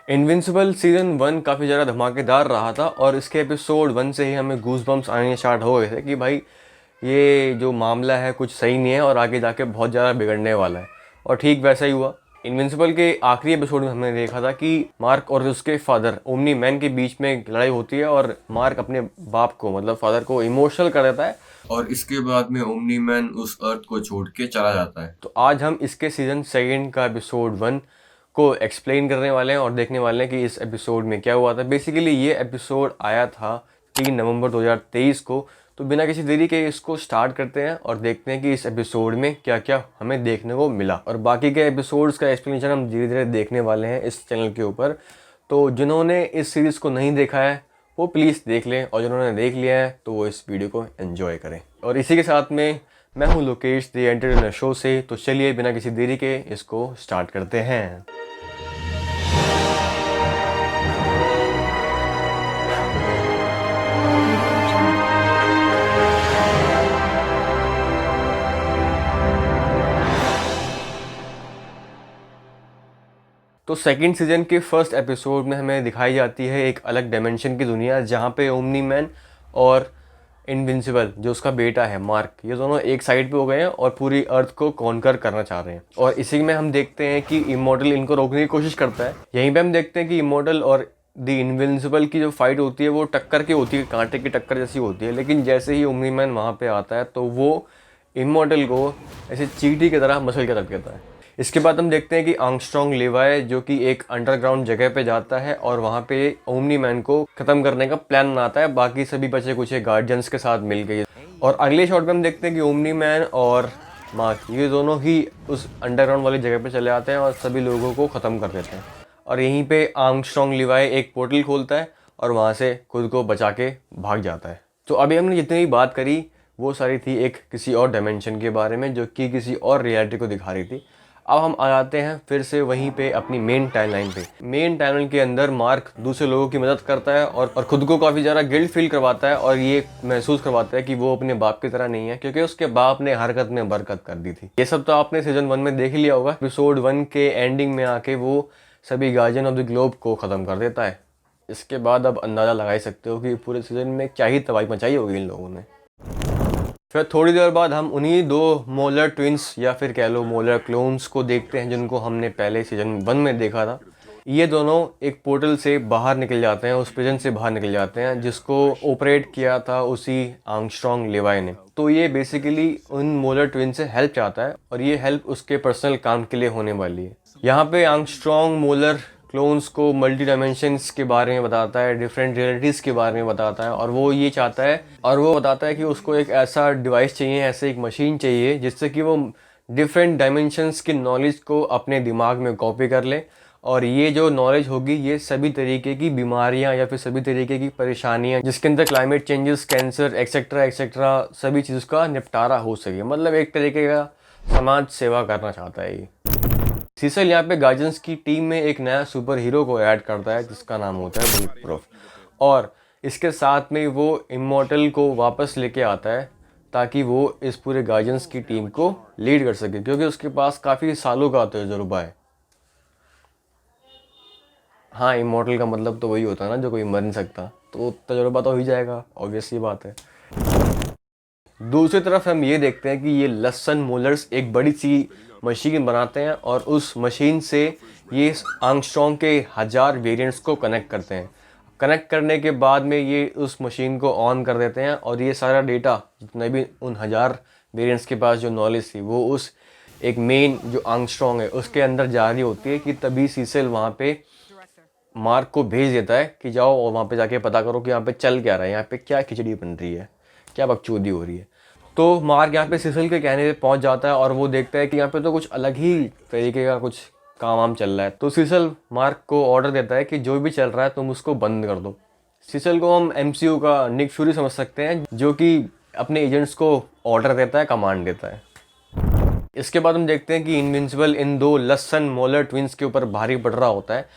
Invincible season 1 काफ़ी ज़्यादा धमाकेदार रहा था और इसके एपिसोड 1 से ही हमें गूज़ बम्प्स आने स्टार्ट हो गए थे कि भाई ये जो मामला है कुछ सही नहीं है और आगे जाके बहुत ज़्यादा बिगड़ने वाला है। और ठीक वैसा ही हुआ। इनविंसिबल के आखिरी एपिसोड में हमने देखा था कि मार्क और उसके फादर ओमनी मैन के बीच में एक लड़ाई होती है और मार्क अपने बाप को मतलब फादर को इमोशनल कर देता है और इसके बाद में ओमनी मैन उस अर्थ को छोड़ के चला जाता है। तो आज हम इसके सीज़न 2 का एपिसोड 1 को एक्सप्लेन करने वाले हैं और देखने वाले हैं कि इस एपिसोड में क्या हुआ था। बेसिकली ये एपिसोड आया था 3 नवंबर 2023 को। तो बिना किसी देरी के इसको स्टार्ट करते हैं और देखते हैं कि इस एपिसोड में क्या क्या हमें देखने को मिला। और बाकी के एपिसोड्स का एक्सप्लेनेशन हम धीरे धीरे देखने वाले हैं इस चैनल के ऊपर। तो जिन्होंने इस सीरीज़ को नहीं देखा है वो प्लीज़ देख लें और जिन्होंने देख लिया है तो वो इस वीडियो को एंजॉय करें। और इसी के साथ में मैं हूँ लोकेश द एंटरटेनर शो से। तो चलिए बिना किसी देरी के इसको स्टार्ट करते हैं। तो सेकंड सीजन के फर्स्ट एपिसोड में हमें दिखाई जाती है एक अलग डायमेंशन की दुनिया जहाँ पे ओमनी मैन और इनविंसिबल जो उसका बेटा है मार्क, ये दोनों एक साइड पे हो गए हैं और पूरी अर्थ को कॉन्कर करना चाह रहे हैं। और इसी में हम देखते हैं कि इमॉर्टल इनको रोकने की कोशिश करता है। यहीं पे हम देखते हैं कि इमॉर्टल और द इनविंसिबल की जो फाइट होती है वो टक्कर की होती है, कांटे की टक्कर जैसी होती है। लेकिन जैसे ही ओमनी मैन वहाँ पे आता है तो वो इमॉर्टल को ऐसे चींटी की तरह मसल के रख देता है। इसके बाद हम देखते हैं कि आर्मस्ट्रांग लेवाई जो कि एक अंडरग्राउंड जगह पे जाता है और वहाँ पे ओमनी मैन को ख़त्म करने का प्लान बनाता है बाकी सभी बचे कुछ गार्जियंस के साथ मिल के। और अगले शॉट में हम देखते हैं कि ओमनी मैन और मार्क ये दोनों ही उस अंडरग्राउंड वाली जगह पे चले आते हैं और सभी लोगों को ख़त्म कर देते हैं। और यहीं पे आर्मस्ट्रांग लेवाई एक पोर्टल खोलता है और वहाँ से खुद को बचा के भाग जाता है। तो अभी हमने जितनी भी बात करी वो सारी थी एक किसी और डायमेंशन के बारे में जो कि किसी और रियलिटी को दिखा रही थी। अब हम आ जाते हैं फिर से वहीं पे अपनी मेन टाइमलाइन पे। मेन टाइमलाइन के अंदर मार्क दूसरे लोगों की मदद करता है और खुद को काफ़ी ज़्यादा गिल्ट फील करवाता है और ये महसूस करवाता है कि वो अपने बाप की तरह नहीं है क्योंकि उसके बाप ने हरकत में बरकत कर दी थी। ये सब तो आपने सीजन 1 में देख ही लिया होगा। एपिसोड 1 के एंडिंग में आके वो सभी गार्जियन ऑफ द ग्लोब को ख़त्म कर देता है। इसके बाद अब अंदाज़ा लगा ही सकते हो कि पूरे सीजन में क्या ही तबाही मचाई होगी इन लोगों ने। फिर थोड़ी देर बाद हम उन्हीं दो मोलर ट्विंस या फिर कह लो मोलर क्लोन्स को देखते हैं जिनको हमने पहले सीजन 1 में देखा था। ये दोनों एक पोर्टल से बाहर निकल जाते हैं, उस प्रिजन से बाहर निकल जाते हैं जिसको ऑपरेट किया था उसी आर्मस्ट्रांग लेवाई ने। तो ये बेसिकली उन मोलर ट्विन से हेल्प चाहता है और ये हेल्प उसके पर्सनल काम के लिए होने वाली है। यहाँ पे आर्मस्ट्रांग मोलर क्लोन्स को मल्टी डायमेंशंस के बारे में बताता है, डिफरेंट रियलिटीज़ के बारे में बताता है और वो ये चाहता है और वो बताता है कि उसको एक ऐसा डिवाइस चाहिए, ऐसे एक मशीन चाहिए जिससे कि वो डिफरेंट डायमेंशंस की नॉलेज को अपने दिमाग में कॉपी कर ले और ये जो नॉलेज होगी ये सभी तरीके की बीमारियां या फिर सभी तरीके की परेशानियां जिसके अंदर climate changes, cancer etcetera etcetera सभी चीज़ का निपटारा हो सके। मतलब एक तरीके का समाज सेवा करना चाहता है ये। सीसल यहाँ पे गार्जियंस की टीम में एक नया सुपर हीरो को ऐड करता है जिसका नाम होता है बुलेट प्रूफ और इसके साथ में वो इमॉर्टल को वापस लेके आता है ताकि वो इस पूरे गार्जियंस की टीम को लीड कर सके क्योंकि उसके पास काफ़ी सालों का तजुर्बा है। हाँ, इमॉर्टल का मतलब तो वही होता है ना जो कोई मर नहीं सकता, तो तजुर्बा तो हो ही जाएगा, ऑब्वियस सी बात है। दूसरी तरफ हम ये देखते हैं कि ये लसन मोलर्स एक बड़ी सी मशीन बनाते हैं और उस मशीन से ये आर्मस्ट्रांग के 1000 वेरिएंट्स को कनेक्ट करते हैं। कनेक्ट करने के बाद में ये उस मशीन को ऑन कर देते हैं और ये सारा डेटा जितना भी उन 1000 वेरिएंट्स के पास जो नॉलेज थी वो उस एक मेन जो आर्मस्ट्रांग है उसके अंदर जा रही होती है कि तभी सीसेल वहाँ पे मार्क को भेज देता है कि जाओ और वहाँ पे जाके पता करो कि यहाँ पे चल क्या रहा है, यहाँ पे क्या खिचड़ी बन रही है, क्या बकचोदी हो रही है। तो मार्क यहाँ पे सिसिल के कहने पे पहुँच जाता है और वो देखता है कि यहाँ पे तो कुछ अलग ही तरीके का कुछ काम वाम चल रहा है। तो सिसिल मार्क को ऑर्डर देता है कि जो भी चल रहा है तुम उसको बंद कर दो। सिसिल को हम MCU का निक फ्यूरी समझ सकते हैं जो कि अपने एजेंट्स को ऑर्डर देता है, कमांड देता है। इसके बाद हम देखते हैं कि इनविंसिबल इन दो लसन मोलर ट्विंस के ऊपर भारी पड़ रहा होता है।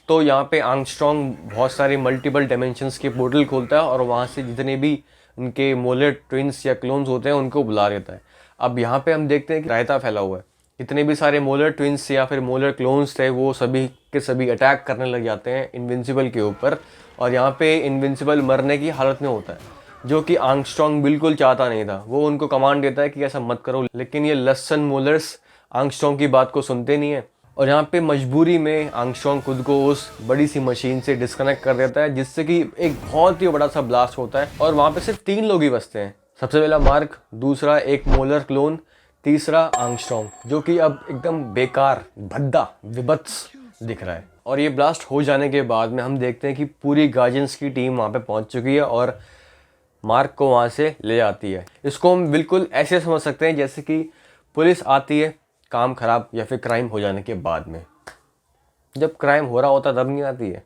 तो यहाँ पे आर्मस्ट्रांग बहुत सारे मल्टीपल डायमेंशंस के पोर्टल खोलता है और वहाँ से जितने भी उनके मोलर ट्विंस या क्लोन्स होते हैं उनको बुला लेता है। अब यहाँ पे हम देखते हैं कि रायता फैला हुआ है जितने भी सारे मोलर ट्विंस या फिर मोलर क्लोन्स थे वो सभी के सभी अटैक करने लग जाते हैं इनविंसिबल के ऊपर, और यहाँ पे इनविंसिबल मरने की हालत में होता है, जो कि आर्मस्ट्रॉन्ग बिल्कुल चाहता नहीं था। वो उनको कमांड देता है कि ऐसा मत करो, लेकिन ये लसन मोलर्स आर्मस्ट्रॉन्ग की बात को सुनते नहीं है, और यहाँ पे मजबूरी में आर्मस्ट्रॉन्ग खुद को उस बड़ी सी मशीन से डिस्कनेक्ट कर देता है, जिससे कि एक बहुत ही बड़ा सा ब्लास्ट होता है और वहाँ पे सिर्फ 3 लोग ही बचते हैं। सबसे पहला मार्क, दूसरा एक मोलर क्लोन, तीसरा आर्मस्ट्रॉन्ग, जो कि अब एकदम बेकार, भद्दा, विभत्स दिख रहा है। और ये ब्लास्ट हो जाने के बाद में हम देखते हैं कि पूरी गार्जियंस की टीम वहाँ पे पहुँच चुकी है और मार्क को वहाँ से ले जाती है। इसको हम बिल्कुल ऐसे समझ सकते हैं जैसे कि पुलिस आती है काम खराब या फिर क्राइम हो जाने के बाद में। जब क्राइम हो रहा होता तब नहीं आती है,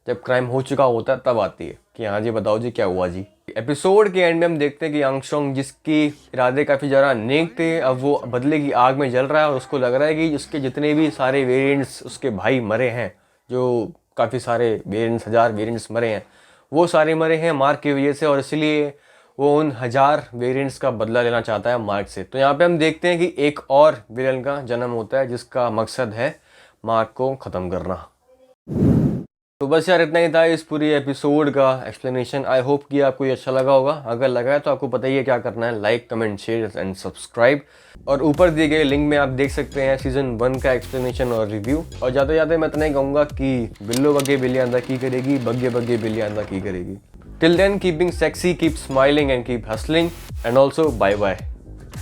जब क्राइम हो चुका होता है तब आती है कि हाँ जी बताओ जी क्या हुआ जी। एपिसोड के एंड में हम देखते हैं कि आर्मस्ट्रॉन्ग, जिसकी इरादे काफ़ी ज़्यादा नेक थे, अब वो बदले की आग में जल रहा है और उसको लग रहा है कि उसके जितने भी सारे वेरिएंट्स उसके भाई मरे हैं, जो काफ़ी सारे वेरिएंट्स, 1000 वेरिएंट्स मरे हैं, वो सारे मरे हैं मार्क की वजह से, और इसलिए वो उन 1000 वेरिएंट्स का बदला लेना चाहता है मार्क से। तो यहाँ पे हम देखते हैं कि एक और विलन का जन्म होता है जिसका मकसद है मार्क को ख़त्म करना। तो बस यार इतना ही था इस पूरी एपिसोड का एक्सप्लेनेशन। आई होप कि आपको ये अच्छा लगा होगा। अगर लगा है तो आपको पता ही है क्या करना है, like, comment, share and subscribe. और ऊपर दिए गए लिंक में आप देख सकते हैं सीजन 1 का एक्सप्लेनेशन और रिव्यू। और जाते जाते मैं इतना ही कहूँगा कि बिल्लो बग्गे बिल्ली आंदा की करेगी, बग्गे बग्गे बिल्ली आंदा की करेगी। Till then keeping sexy, keep smiling and keep hustling, and also bye bye.